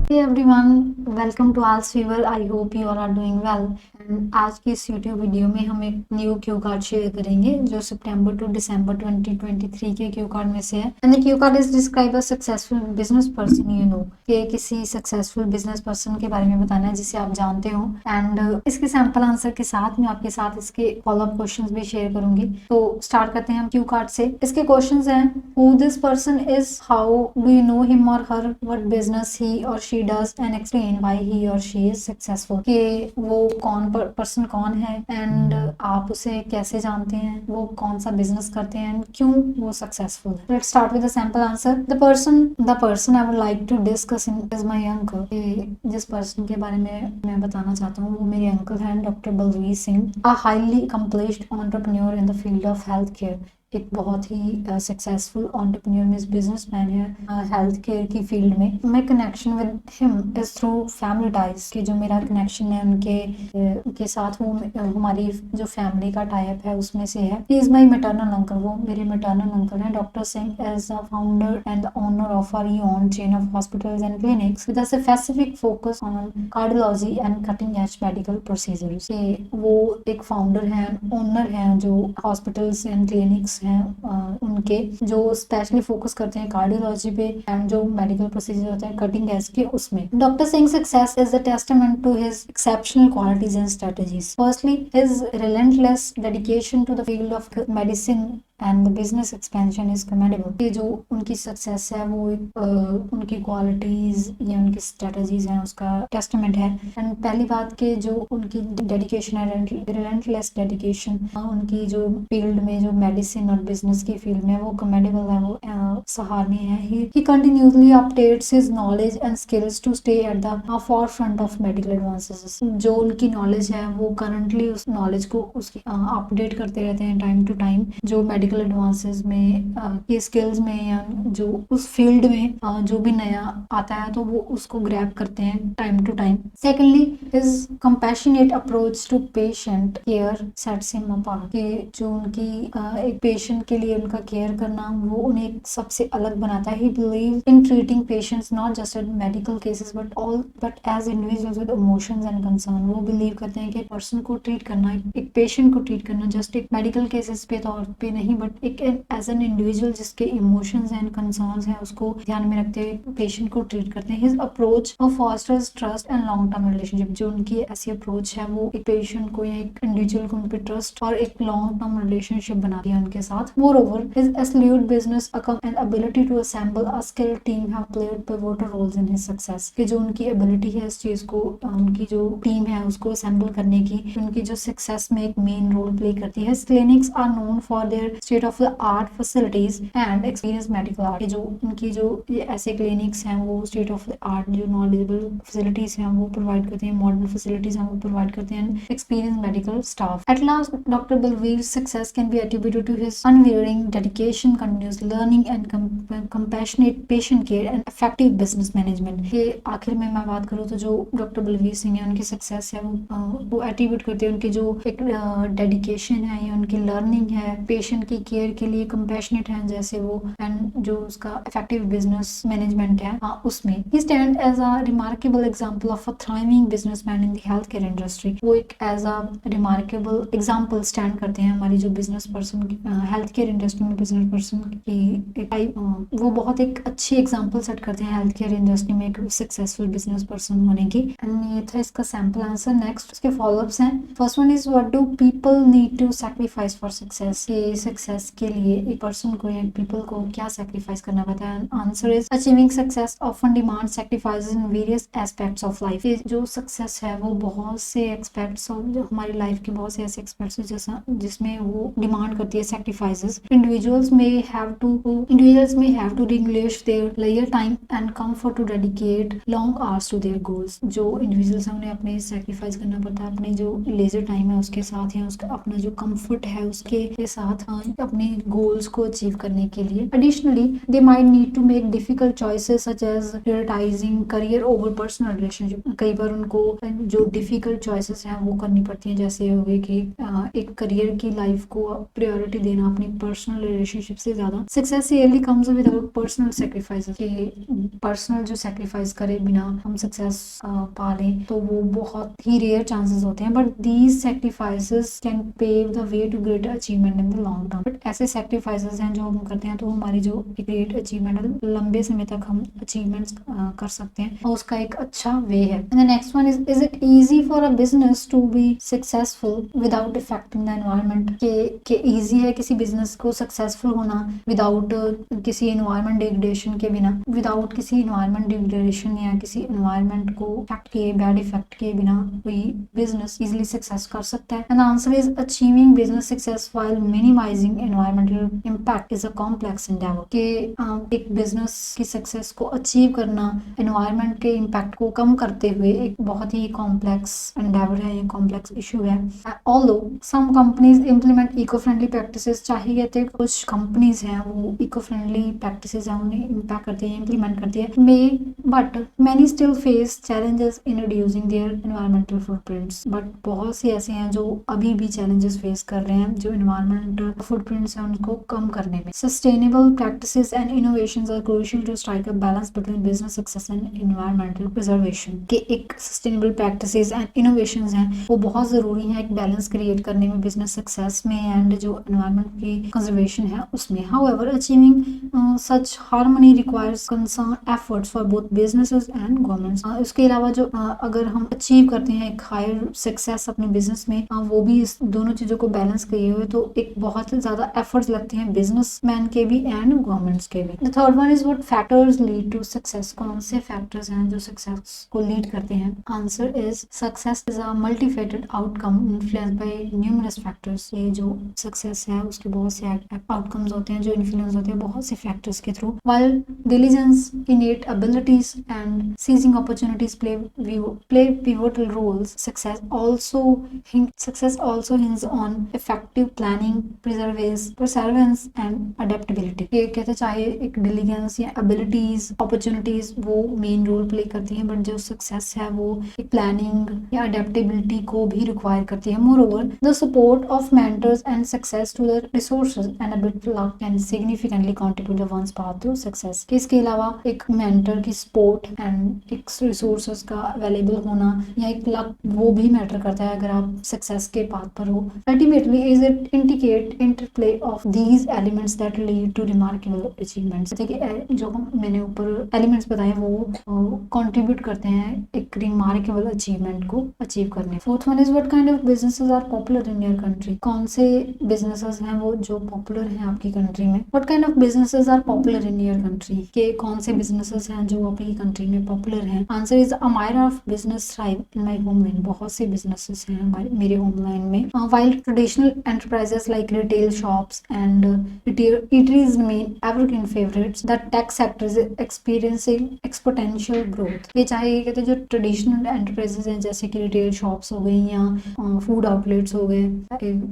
Hey everyone, welcome to Al's Fever. I hope you all are doing well. And आज की इस YouTube video में हम एक न्यू क्यू कार्ड शेयर करेंगे जो सितंबर टू दिसंबर 2023 के क्यू कार्ड में से है। And the Q card is describe a successful business person you know, कि किसी सक्सेसफुल बिजनेस पर्सन के बारे में बताना है जिसे आप जानते हो। एंड इसके सैंपल आंसर के साथ मैं आपके साथ इसके फॉलोअप क्वेश्चंस भी शेयर करूंगी। तो स्टार्ट करते हैं हम क्यू कार्ड से। इसके क्वेश्चंस हैं, who this person is, how do you know him और हर, व्हाट बिजनेस ही और she does and explain why he or she is successful। कि वो पर्सन कौन है एंड आप उसे कैसे जानते हैं, वो कौन सा बिजनेस करते हैं, क्यों वो सक्सेसफुल है। Let's start with the sample answer. The person I would like to discuss is my uncle. जिस पर्सन के बारे में मैं बताना चाहता हूँ वो मेरे अंकल हैं, doctor Balvir Singh, a highly accomplished entrepreneur in the field of health care. एक बहुत ही सक्सेसफुल एंटरप्रेन्योर मींस बिजनेसमैन है हेल्थ केयर की फील्ड में। My connection with him is through family ties, कि जो मेरा कनेक्शन है उनके साथ वो हमारी जो फैमिली का टाइप है उसमें से है। He is my maternal uncle, वो मेरे मैटरनल अंकल हैं। Doctor Singh is the founder and the owner of our own chain of hospitals and clinics with a specific focus on cardiology and cutting edge medical procedures. वो एक founder हैं, owner हैं जो hospitals and clinics हैं उनके, जो specially focus करते हैं कार्डियोलॉजी पे एंड जो मेडिकल प्रोसीजर होता है कटिंग एज के उसमें। Doctor Singh success is the testament to his exceptional qualities and strategies. Firstly his relentless dedication to the field of medicine and the business expansion is commendable. ये जो उनकी success है वो उनकी क्वालिटीज या उनकी स्ट्रेटजीज हैं उसका टेस्टामेंट है। एंड पहली बात के जो उनकी डेडिकेशन है, रिलेंटलेस डेडिकेशन, उनकी जो फील्ड में जो मेडिसिन और बिजनेस की फील्ड में वो कमेंडेबल है, वो सराहनीय है। He continuously updates his knowledge and skills to stay at the forefront of medical advances. जो उनकी नॉलेज है वो करंटली उस नॉलेज को उसकी अपडेट करते रहते हैं टाइम टू टाइम, जो मेडिकल एडवांसेस में की स्किल्स में या जो उस फील्ड में जो भी नया आता है तो वो उसको ग्रैब करते हैं time to time. Secondly his compassionate approach to patient care sets him apart, कि जो उनकी एक पेशेंट के लिए उनका केयर करना वो उन्हें सबसे अलग बनाता है। He believe in treating patients not just in medical cases but as individuals with emotions and concern. वो बिलीव करते हैं कि पर्सन को ट्रीट करना, एक पेशेंट को ट्रीट करना जस्ट एक मेडिकल केसेस पे तौर पे नहीं बट एक एज एन इंडिविजुअल जिसके इमोशंस एंड कंसर्न्स हैं उसको ध्यान में रखते हुए पेशेंट को ट्रीट करते हैं। His approach of fosters trust and long term relationship, जो उनकी ऐसी अप्रोच है वो एक पेशेंट को या एक इंडिविजुअल को उन पे ट्रस्ट और एक लॉन्ग टर्म रिलेशनशिप बनाती है उनके साथ। Moreover his absolute business and ability to assemble a skilled team have played pivotal roles in his success, कि जो उनकी एबिलिटी है इस चीज को, उनकी जो टीम है उसको असेंबल करने की, उनकी जो सक्सेस में एक मेन रोल प्ले करती है। Clinics are known for their state of the art facilities and experience medical art, जो उनकी जो ऐसे क्लिनिक्स हैं वो स्टेट ऑफ द आर्ट जो नॉलेजेबल फैसिलिटीज हैं वो प्रोवाइड करते हैं, मॉडर्न फैसिलिटीज हैं वो प्रोवाइड करते हैं, experience medical staff. At last doctor Balvir success can be attributed to his unwavering dedication, continuous learning and compassionate patient care and effective business management। ये आखिर में मैं बात करूँ तो जो डॉक्टर बलवीर सिंह है उनकी सक्सेस है वो एट्रीब्यूट करते हैं उनकी जो एक डेडिकेशन है या उनकी लर्निंग है, पेशेंट की केयर के लिए कंपैशनेट है जैसे वो, एंड जो उसका इफेक्टिव बिजनेस मैनेजमेंट है उसमें। He stand as a remarkable example of a thriving businessman in the health care industry. वो एक as a remarkable example stand करते हैं हमारी जो business person health care industry में बिजनेस पर्सन की वो बहुत एक अच्छी एग्जांपल सेट करते हैं हेल्थ केयर इंडस्ट्री में एक सक्सेसफुल बिजनेस पर्सन होने की। एंड ये था इसका सैंपल आंसर। नेक्स्ट उसके फॉलोअप्स हैं। First one is what do people need to sacrifice for success, ये सक्सेस के लिए एक पर्सन को या पीपल को क्या सैक्रिफाइस करना पड़ता है। Answer is achieving success often demand sacrifices in various aspects of life. ये जो सक्सेस है वो बहुत से एस्पेक्ट्स ऑफ जो हमारी लाइफ के बहुत से ऐसे एस्पेक्ट्स जैसा जिसमें वो डिमांड करती है sacrifices. Individuals may have to relinquish their लेयर time and comfort to dedicate long hours to their goals. जो इंडिविजुअल्स हैं उन्हें अपने सैक्रिफाइस करना पड़ता है अपने जो लेजर टाइम है उसके साथ या उसका अपना जो कंफर्ट है उसके साथ अपने गोल्स को अचीव करने के लिए। Additionally they might need to make difficult choices such as prioritising career over personal relationship. कई बार उनको जो डिफिकल्ट चॉइसेस हैं वो करनी पड़ती हैं, जैसे हो गए कि एक करियर की लाइफ को प्रायोरिटी देना अपनी पर्सनल रिलेशनशिप से ज्यादा। Success really comes without personal sacrifices, कि पर्सनल जो सैक्रिफाइस करे बिना हम सक्सेस पा लें तो वो बहुत ही रेयर चांसेस होते हैं। But these sacrifices can pave the way to great achievement in the long term. But ऐसे सैक्रिफाइसेस हैं जो हम करते हैं तो हमारी जो ग्रेट अचीवमेंट लंबे समय तक हम अचीवमेंट्स कर सकते हैं और उसका एक अच्छा वे है। And the next one is it easy for a business to be successful without affecting the environment, के इजी है किसी बिजनेस को सक्सेसफुल होना विदाउट किसी एनवायरनमेंट डिग्रेडेशन के बिना, विदाउट किसी एनवायरनमेंट डिग्रेडेशन या किसी एनवायरनमेंट को इफेक्ट किए, बैड इफेक्ट किए बिना कोई बिजनेस इजीली सक्सेस कर सकता है। And answer is achieving business success while minimising environmental impact is a complex endeavour, के एक बिजनेस की सक्सेस को अचीव करना एनवायरमेंट के इम्पैक्ट को कम करते हुए एक बहुत ही कॉम्प्लेक्स एंडेवर है, कॉम्प्लेक्स इशू है। Although some companies implement eco friendly practices, चाहे कहते हैं कुछ कंपनीज हैं वो इको फ्रेंडली प्रैक्टिसेस हैं उन्हें इम्पैक्ट करती है, इम्प्लीमेंट करती है, but many still face challenges in reducing there environmental footprints. But बहुत से ऐसे हैं जो अभी भी चैलेंजेस फेस कर रहे हैं जो एनवायरमेंटल फुटप्रिंट्स हैं उनको कम करने में। Sustainable practices and innovations are crucial to strike a balance between business success and environmental preservation, के एक सस्टेनेबल प्रैक्टिसेस एंड इनोवेशंस हैं वो बहुत जरूरी है एक बैलेंस क्रिएट करने में बिजनेस सक्सेस में एंड जो एनवायरमेंट की कंजर्वेशन है उसमें। However achieving such harmony requires concern efforts for both businesses and governments. इसके अलावा जो अगर हम अचीव करते हैं एक हायर सक्सेस अपने बिजनेस में, वो भी इस दोनों चीजों को बैलेंस किए हुए, तो एक बहुत ज्यादा एफर्ट्स लगते हैं बिजनेसमैन के भी एंड गवर्नमेंट्स के भी। The third one is what factors lead to success, कौन से फैक्टर्स हैं जो सक्सेस को लीड करते हैं। Answer is success is a multifaceted outcome influenced by numerous factors. ये जो सक्सेस है उसके बहुत से आउटकम्स होते हैं जो इन्फ्लुएंस होते हैं बहुत से फैक्टर्स के through. While diligence, innate abilities and seizing opportunities play pivotal roles, success also hinges on effective planning, perseverance and adaptability। ये कहते चाहे एक diligence या abilities, opportunities वो मेन रोल प्ले करती हैं, बट जो सक्सेस है वो एक प्लानिंग या अडेप्टेबिलिटी को भी रिक्वायर करती है। Moreover, the support of mentors and success to the resources and a bit luck can significantly contribute to one's path to success। इसके अलावा एक मेंटर की सपोर्ट एंड एक रिसोर्सेज का अवेलेबल होना या एक लक वो भी मैटर करता है अगर आप सक्सेस के पाथ पर हो। Ultimately is it indicate interplay of these elements that lead to remarkable achievements. देखिए जो मैंने ऊपर एलिमेंट्स बताए वो कंट्रीब्यूट करते हैं एक रिमार्केबल अचीवमेंट को अचीव करने। Fourth one is what kind of businesses are popular in your country, कौन से बिजनेसेस हैं वो जो पॉपुलर हैं आपकी कंट्री में। What kind of businesses are popular in your country, के कौन से बिजनेसेस हैं जो आपकी कंट्री में पॉपुलर हैं। Answer is a myriad of business thrive in my homeland, बहुत से बिजनेसेस हैं हमारे मेरे होमलैंड में। While traditional enterprises like retail shops and eateries remain evergreen favorites, the tech sector is experiencing exponential growth। ये चाहे ये कहते हैं जो ट्रेडिशनल एंटरप्राइजेस हैं जैसे कि रिटेल शॉप्स हो गई या फूड आउटलेट्स हो गए,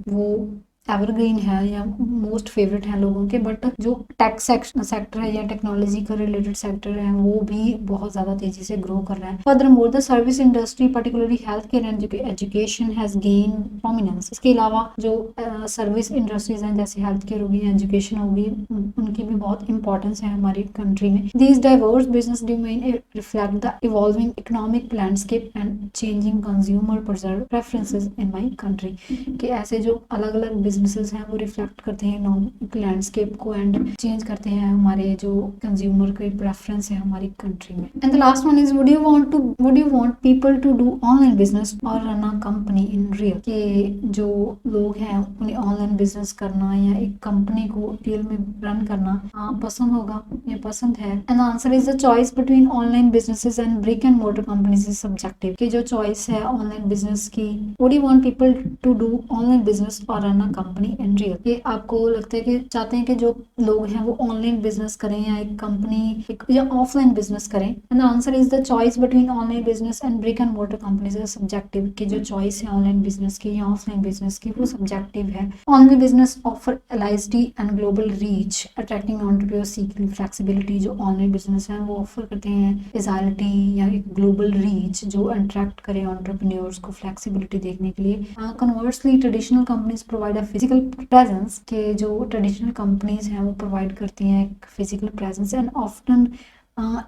वो एवरग्रीन है या मोस्ट फेवरेट है लोगों के, बट जो टेक सेक्टर है या टेक्नोलॉजी का रिलेटेड सेक्टर है वो भी बहुत ज्यादा तेजी से ग्रो कर रहा है। Furthermore the service industry particularly health care and education has gain prominence. इसके अलावा जो सर्विस इंडस्ट्रीज हैं जैसे हेल्थ केयर होगी, एजुकेशन होगी, उनकी भी बहुत इंपॉर्टेंस है हमारी कंट्री में। These diverse business domain reflect the evolving economic landscape and changing consumer preferences in my country, कि ऐसे जो अलग अलग बिजनेसेस हैं वो रिफ्लेक्ट करते हैं इकोनॉमिक लैंडस्केप को एंड चेंज करते हैं हमारे जो कंज्यूमर के प्रेफरेंस है हमारी कंट्री में। And the last one is would you want people to do online business और run a company in real, कि जो लोग हैं उन्हें ऑनलाइन बिजनेस करना या एक कंपनी को रियल में रन करना पसंद होगा या पसंद है। And answer is the choice between online businesses and brick and mortar companies is subjective, कि जो चॉइस है ऑनलाइन बिजनेस की, would you want people to do online business और run a company and real. ये आपको लगता है कि चाहते हैं कि जो लोग हैं वो ऑनलाइन बिजनेस करें या एक कंपनी या ऑफलाइन बिजनेस करें? And the answer is the choice between online business and brick and mortar companies is subjective. कि जो चॉइस है ऑनलाइन बिजनेस की या ऑफलाइन बिजनेस की वो सब्जेक्टिव है। ऑनलाइन बिजनेस ऑफर एलाइजिटी and global reach attracting entrepreneurs seeking flexibility. जो ऑनलाइन बिजनेस है वो ऑफर करते हैं एजाइलिटी या एक ग्लोबल रीच जो अट्रैक्ट करे एंटरप्रेन्योर्स को फ्लेक्सिबिलिटी देखने के लिए। Conversely traditional companies provide a physical presence. के जो ट्रेडिशनल कंपनीज हैं वो प्रोवाइड करती हैं एक physical presence and often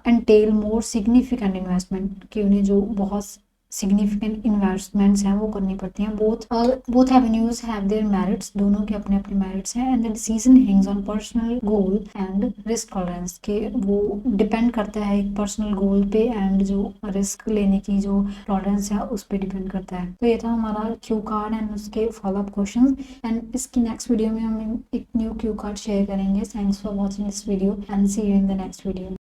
entail more significant investment. कि उन्हें जो बहुत सिग्निफिकेंट इन्वेस्टमेंट्स हैं वो करनी पड़ती हैं। Both avenues have their merits. दोनों के अपने अपने मेरिट्स हैं। And the decision Hanks on personal goal and risk tolerance. के वो डिपेंड करता है एक पर्सनल गोल पे एंड जो रिस्क लेने की जो टॉलरेंस है उस पर डिपेंड करता है। तो ये था हमारा क्यू कार्ड एंड उसके फॉलोअप क्वेश्चन। एंड इसकी नेक्स्ट वीडियो में हम एक न्यू क्यू कार्ड शेयर करेंगे। Thanks for watching this video and see you in the next video.